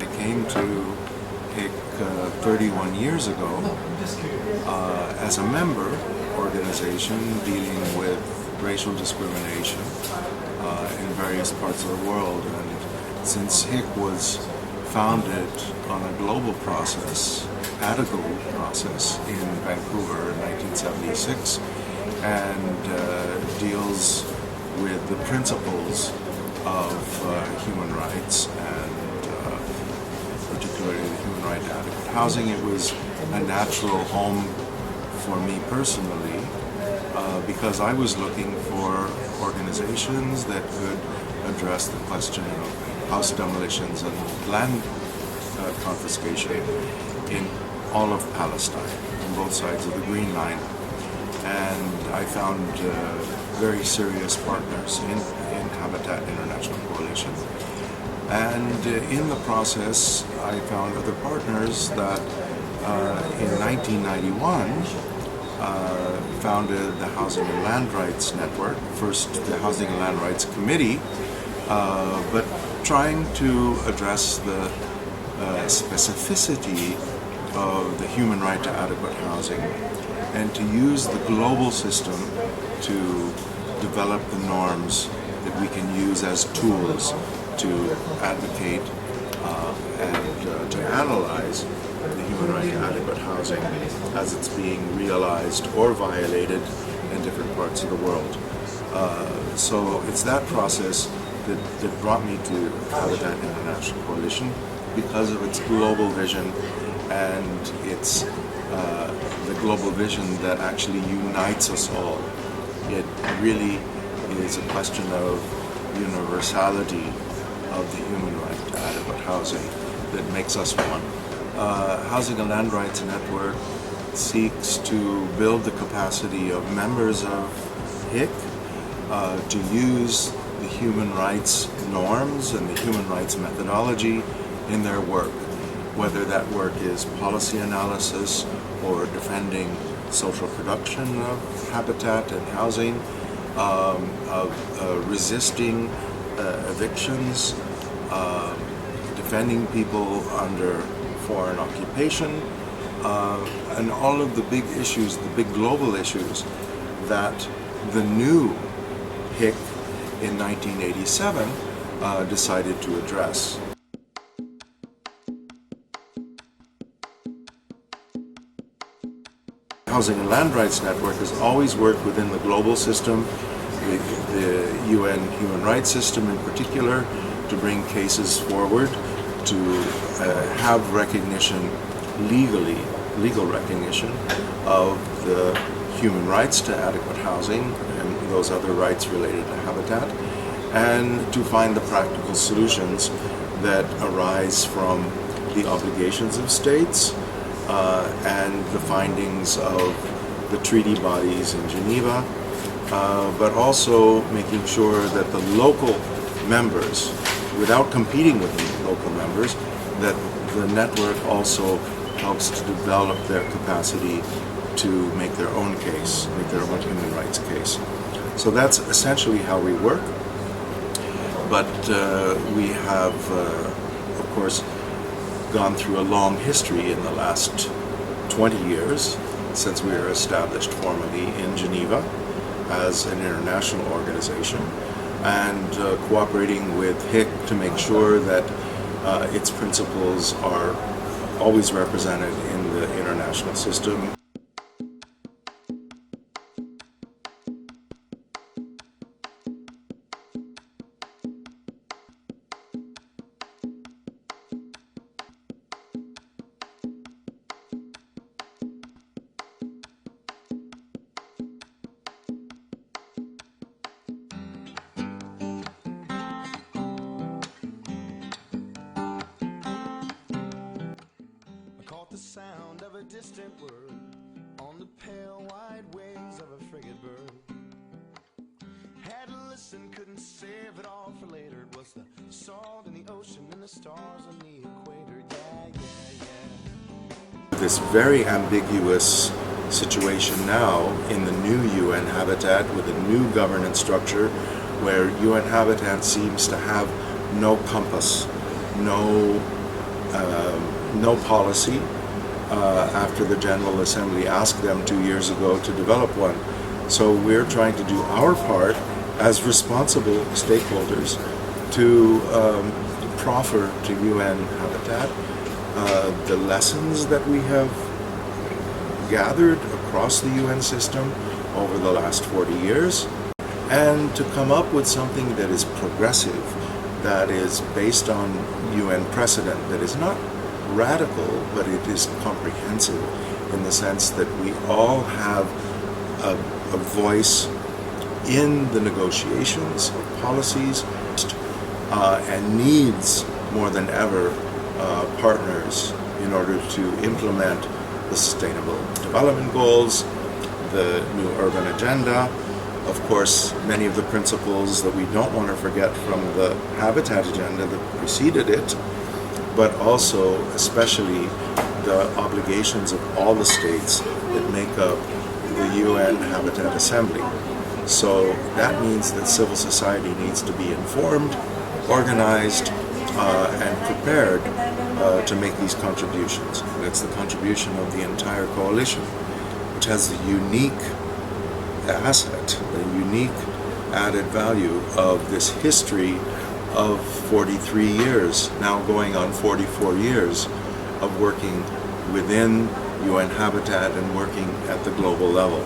I came to HIC 31 years ago as a member organization dealing with racial discrimination in various parts of the world. And since HIC was founded on a global process, at a global process in Vancouver in 1976, and deals with the principles of human rights and particularly the human right to adequate housing, it was a natural home for me personally because I was looking for organizations that could address the question of house demolitions and land confiscation in all of Palestine, on both sides of the Green Line. And I found very serious partners in Habitat International Coalition. And in the process, I found other partners that in 1991 founded the Housing and Land Rights Network, first the Housing and Land Rights Committee, but trying to address the specificity of the human right to adequate housing and to use the global system to develop the norms that we can use as tools to advocate and to analyze the human right to adequate housing as it's being realized or violated in different parts of the world. So it's that process that brought me to Habitat International Coalition because of its global vision and its the global vision that actually unites us all. It really is a question of universality of the human right to adequate housing that makes us one. Housing and Land Rights Network seeks to build the capacity of members of HIC to use the human rights norms and the human rights methodology in their work, whether that work is policy analysis or defending social production of habitat and housing, of resisting evictions, defending people under foreign occupation, and all of the big issues, the big global issues that the new HIC in 1987 decided to address. Housing and Land Rights Network has always worked within the global system, the UN human rights system in particular, to bring cases forward, to have recognition legal recognition of the human rights to adequate housing and those other rights related to habitat, and to find the practical solutions that arise from the obligations of states and the findings of the treaty bodies in Geneva, but also making sure that the local members, without competing with the local members, that the network also helps to develop their capacity to make their own case, make their own human rights case. So that's essentially how we work. But we have, of course, gone through a long history in the last 20 years since we were established formally in Geneva as an international organization, and cooperating with HIC to make sure that its principles are always represented in the international system. The sound of a distant word on the pale white wings of a frigate bird. Had to listen, couldn't save it all for later. It was the salt in the ocean and the stars on the equator. Yeah. This very ambiguous situation now in the new UN Habitat with a new governance structure where UN Habitat seems to have no compass, no no policy after the General Assembly asked them 2 years ago to develop one. So we're trying to do our part as responsible stakeholders to proffer to UN Habitat the lessons that we have gathered across the UN system over the last 40 years, and to come up with something that is progressive, that is based on UN precedent, that is not radical, but it is comprehensive in the sense that we all have a voice in the negotiations of policies and needs more than ever partners in order to implement the Sustainable Development Goals, the New Urban Agenda, of course, many of the principles that we don't want to forget from the Habitat Agenda that preceded it, but also especially the obligations of all the states that make up the UN Habitat Assembly. So that means that civil society needs to be informed, organized, and prepared to make these contributions. And it's the contribution of the entire coalition, which has the unique asset, the unique added value of this history of 43 years, now going on 44 years, of working within UN Habitat and working at the global level.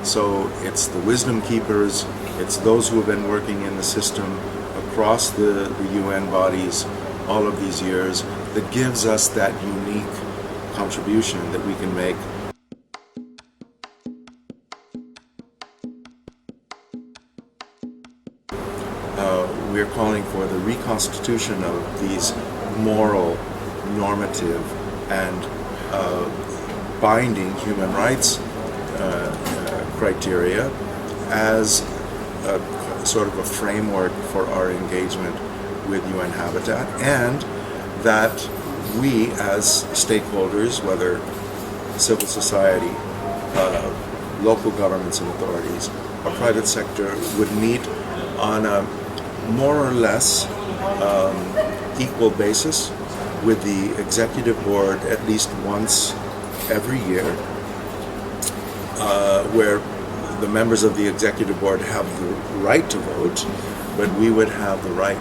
So it's the wisdom keepers, it's those who have been working in the system across the UN bodies all of these years that gives us that unique contribution that we can make. We're calling for the reconstitution of these moral, normative, and binding human rights criteria as a sort of a framework for our engagement with UN Habitat, and that we as stakeholders, whether civil society, local governments and authorities, or private sector, would meet on a more or less equal basis with the executive board at least once every year, where the members of the executive board have the right to vote, but we would have the right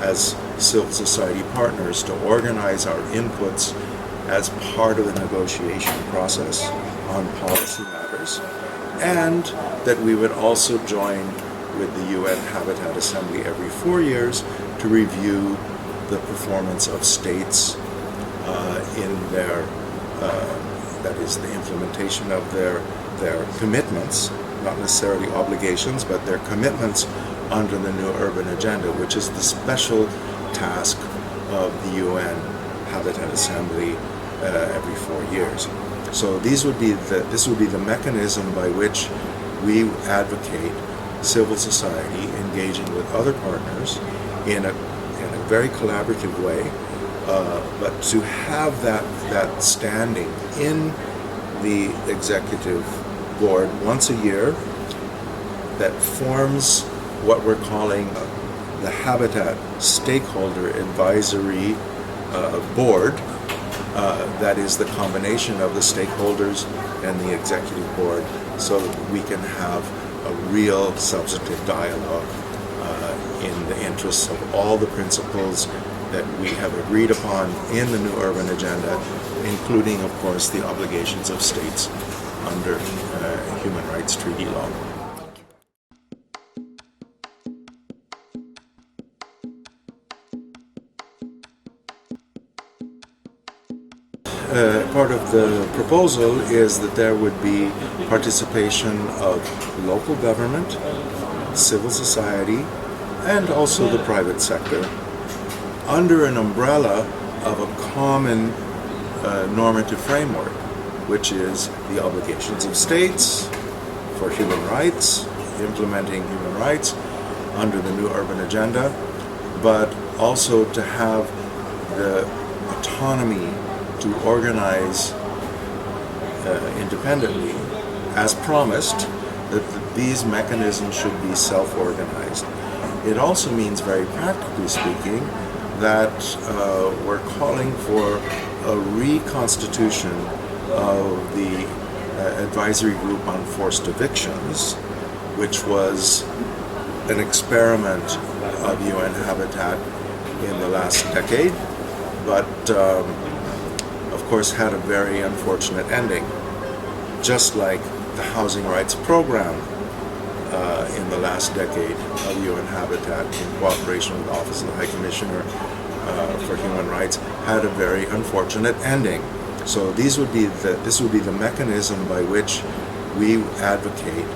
as civil society partners to organize our inputs as part of the negotiation process on policy matters, and that we would also join with the UN Habitat Assembly every 4 years to review the performance of states in their, that is the implementation of their commitments, not necessarily obligations, but their commitments under the New Urban Agenda, which is the special task of the UN Habitat Assembly every 4 years. So this would be the mechanism by which we advocate civil society engaging with other partners in a very collaborative way, but to have that standing in the executive board once a year that forms what we're calling the Habitat Stakeholder Advisory Board, that is the combination of the stakeholders and the executive board, so that we can have a real substantive dialogue in the interests of all the principles that we have agreed upon in the New Urban Agenda, including, of course, the obligations of states under human rights treaty law. Part of the proposal is that there would be participation of local government, civil society, and also the private sector under an umbrella of a common normative framework, which is the obligations of states for human rights, implementing human rights under the New Urban Agenda, but also to have the autonomy to organize independently, as promised, that these mechanisms should be self-organized. It also means, very practically speaking, that were calling for a reconstitution of the advisory group on forced evictions, which was an experiment of UN Habitat in the last decade, but of course had a very unfortunate ending, just like the housing rights program in the last decade of UN Habitat, in cooperation with the Office of the High Commissioner for Human Rights, had a very unfortunate ending. So this would be the mechanism by which we advocate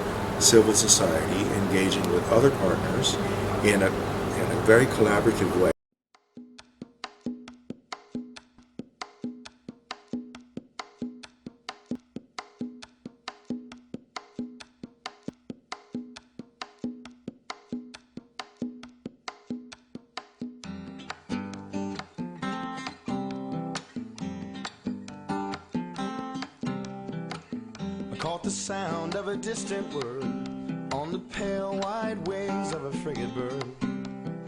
civil society engaging with other partners in a very collaborative way. Caught the sound of a distant word on the pale white wings of a frigate bird.